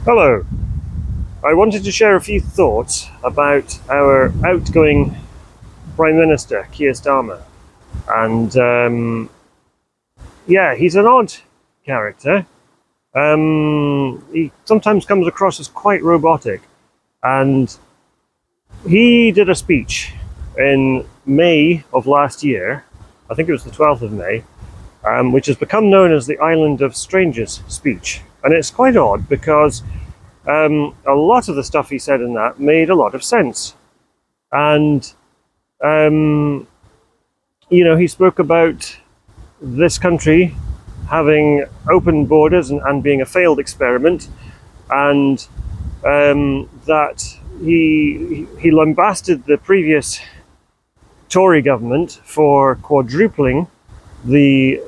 Hello. I wanted to share a few thoughts about our outgoing Prime Minister, Kier Starmer. And yeah, he's an odd character. He sometimes comes across as quite robotic. And he did a speech in May of last year, I think it was the 12th of May, which has become known as the Island of Strangers speech. And it's quite odd because a lot of the stuff he said in that made a lot of sense. And, he spoke about this country having open borders and being a failed experiment, and that he lambasted the previous Tory government for quadrupling the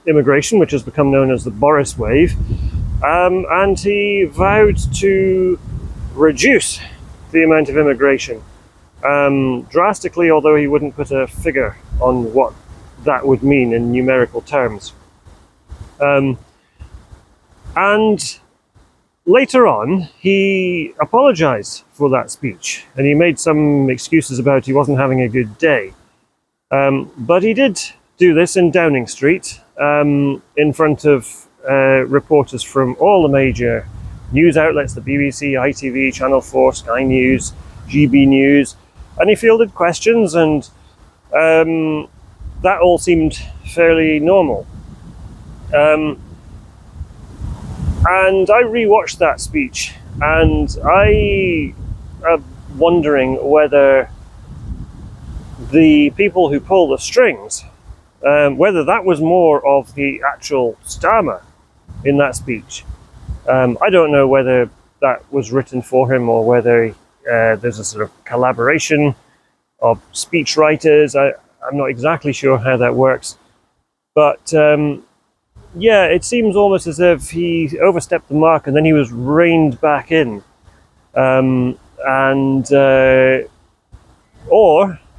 immigration, which has become known as the Boris wave, and he vowed to reduce the amount of immigration drastically, although he wouldn't put a figure on what that would mean in numerical terms. And later on, he apologized for that speech, and he made some excuses about he wasn't having a good day. But he did do this in Downing Street, in front of reporters from all the major news outlets, the BBC, ITV, Channel 4, Sky News, GB News, and he fielded questions, and that all seemed fairly normal. And I rewatched that speech, and I am wondering whether the people who pull the strings, whether that was more of the actual Starmer in that speech. I don't know whether that was written for him or whether there's a sort of collaboration of speech writers. I'm not exactly sure how that works. But yeah, it seems almost as if he overstepped the mark and then he was reined back in. Or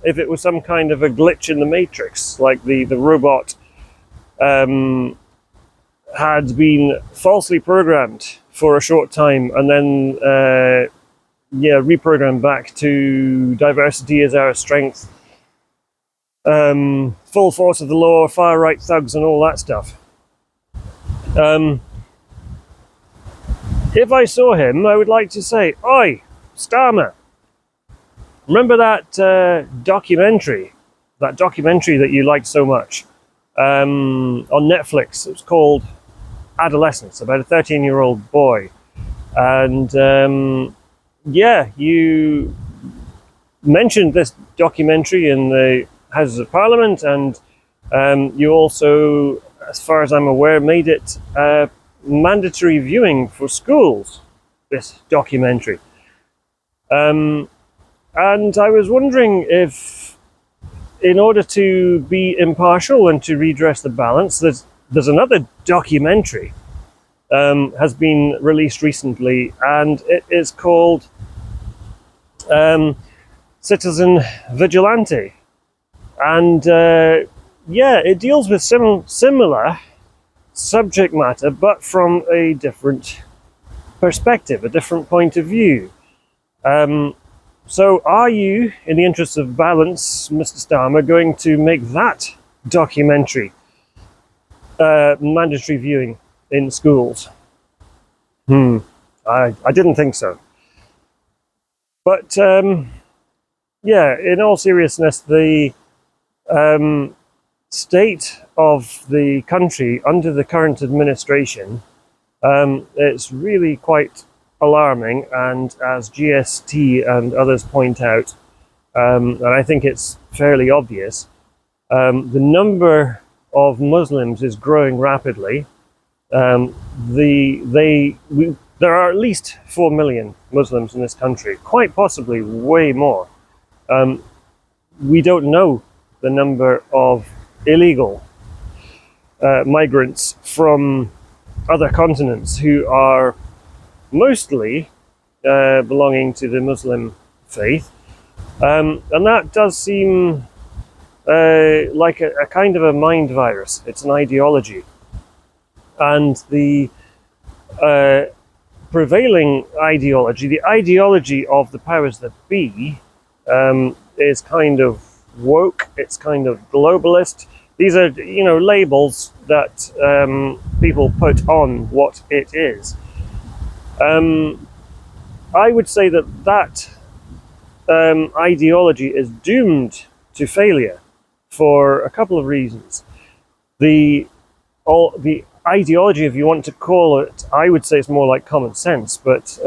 if it was some kind of a glitch in the matrix, like the robot had been falsely programmed for a short time and then reprogrammed back to diversity is our strength, full force of the law, far right thugs and all that stuff. If I saw him, I would like to say, "Oi, Starmer, remember that documentary that you liked so much on Netflix? It was called Adolescence, about a 13-year-old boy. And you mentioned this documentary in the Houses of Parliament, and you also, as far as I'm aware, made it mandatory viewing for schools, this documentary. And I was wondering if, in order to be impartial and to redress the balance, there's another documentary has been released recently, and it is called Citizen Vigilante. And it deals with similar subject matter, but from a different perspective, a different point of view. So are you, in the interest of balance, Mr. Starmer, going to make that documentary mandatory viewing in schools? I didn't think so. But in all seriousness, the state of the country under the current administration, it's really quite alarming, and as GST and others point out, and I think it's fairly obvious, the number of Muslims is growing rapidly. There are at least 4 million Muslims in this country, quite possibly way more. We don't know the number of illegal migrants from other continents who are mostly belonging to the Muslim faith. And that does seem like a kind of a mind virus. It's an ideology. And the prevailing ideology, the ideology of the powers that be, is kind of woke, it's kind of globalist. These are, labels that people put on what it is. I would say that ideology is doomed to failure for a couple of reasons. The ideology, if you want to call it, I would say it's more like common sense, but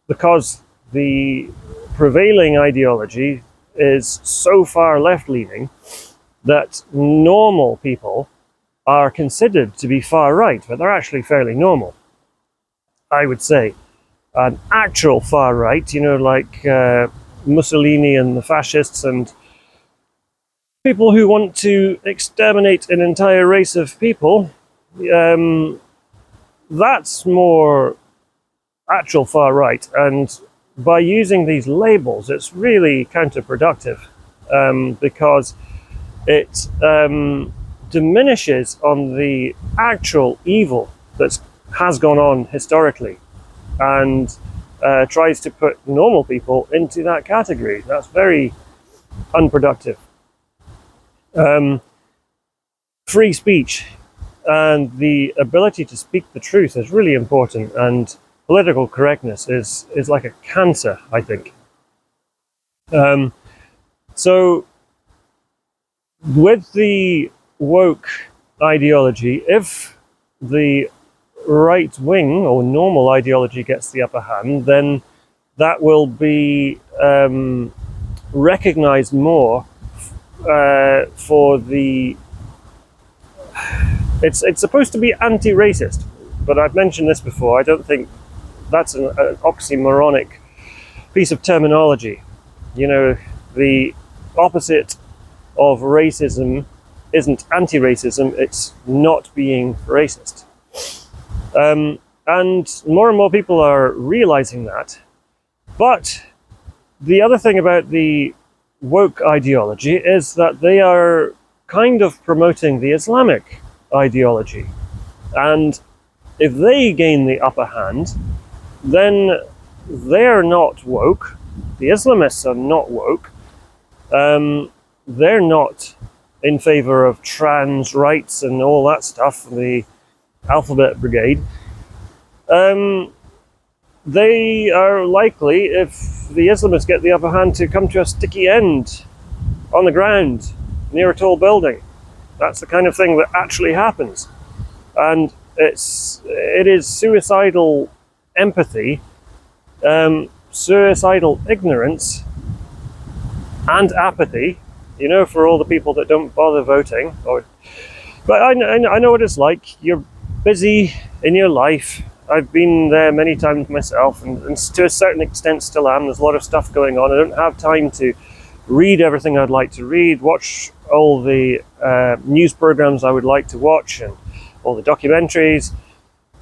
because the prevailing ideology is so far left-leaning that normal people are considered to be far right, but they're actually fairly normal, I would say. An actual far right, like Mussolini and the fascists and people who want to exterminate an entire race of people, that's more actual far right. And by using these labels, it's really counterproductive, because it diminishes on the actual evil that has gone on historically, and tries to put normal people into that category. That's very unproductive. Free speech and the ability to speak the truth is really important, and political correctness is like a cancer, I think. So with the woke ideology, if the right wing or normal ideology gets the upper hand, then that will be recognized more for the... It's supposed to be anti-racist, but I've mentioned this before. I don't think that's an oxymoronic piece of terminology. The opposite of racism isn't anti-racism, it's not being racist. And more and more people are realizing that. But the other thing about the woke ideology is that they are kind of promoting the Islamic ideology. And if they gain the upper hand, then they're not woke. The Islamists are not woke. They're not in favor of trans rights and all that stuff, the Alphabet Brigade. They are likely, if the Islamists get the upper hand, to come to a sticky end on the ground near a tall building. That's the kind of thing that actually happens. And it is suicidal empathy, suicidal ignorance, and apathy, for all the people that don't bother voting. But I know what it's like. You're busy in your life. I've been there many times myself, and to a certain extent still am. There's a lot of stuff going on. I don't have time to read everything I'd like to read, watch all the news programs I would like to watch, and all the documentaries.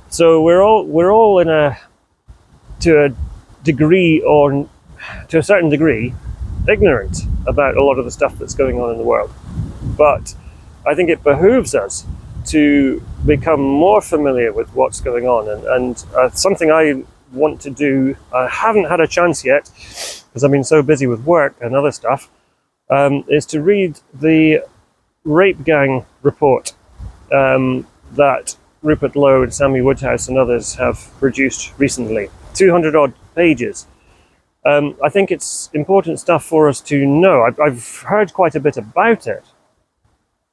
So we're all to a degree, or to a certain degree, ignorant about a lot of the stuff that's going on in the world. But I think it behooves us to become more familiar with what's going on, and something I want to do, I haven't had a chance yet because I've been so busy with work and other stuff, is to read the rape gang report that Rupert Lowe and Sammy Woodhouse and others have produced recently. 200 odd pages. I think it's important stuff for us to know. I've heard quite a bit about it,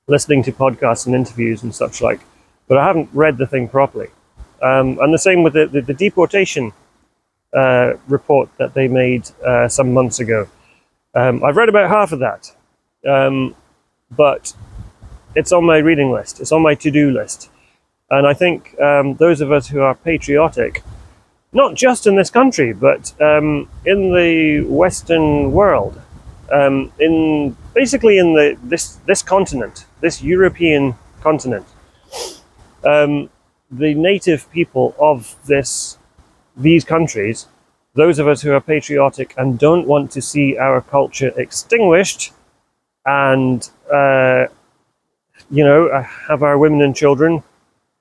listening to podcasts and interviews and such like, but I haven't read the thing properly. And the same with the deportation report that they made some months ago. I've read about half of that, but it's on my reading list. It's on my to-do list. And I think those of us who are patriotic, not just in this country, but in the Western world, basically in this continent, this European continent, the native people of these countries, those of us who are patriotic and don't want to see our culture extinguished, and have our women and children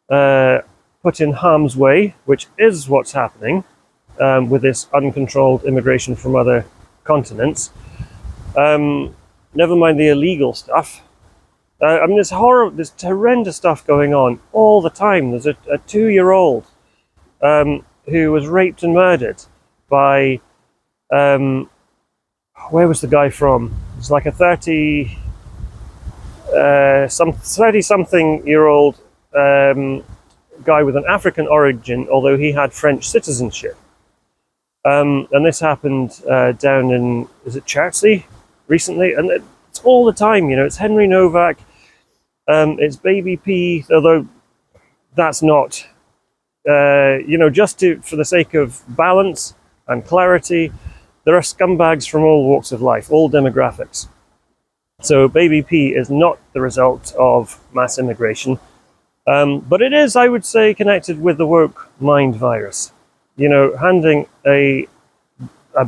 put put in harm's way, which is what's happening with this uncontrolled immigration from other continents. Never mind the illegal stuff. I mean, there's horrendous stuff going on all the time. There's a 2-year-old who was raped and murdered by where was the guy from? It's like a 30-something-year-old guy with an African origin, although he had French citizenship. And this happened down in, is it Chertsey recently? And it's all the time, it's Henry Novak, it's Baby P, although that's not, just for the sake of balance and clarity, there are scumbags from all walks of life, all demographics. So Baby P is not the result of mass immigration, but it is, I would say, connected with the woke mind virus. Handing a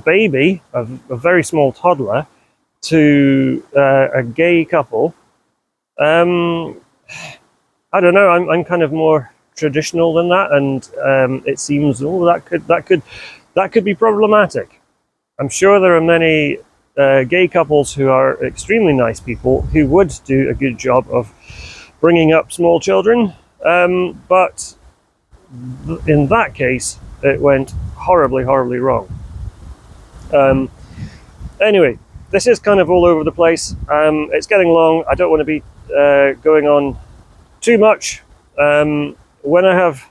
baby, a very small toddler, to a gay couple. I don't know. I'm kind of more traditional than that, and it seems that could be problematic. I'm sure there are many gay couples who are extremely nice people who would do a good job of bringing up small children, but in that case, it went horribly, horribly wrong. Anyway, this is kind of all over the place. It's getting long. I don't want to be going on too much. When I have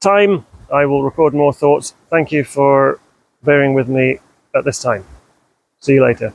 time, I will record more thoughts. Thank you for bearing with me at this time. See you later.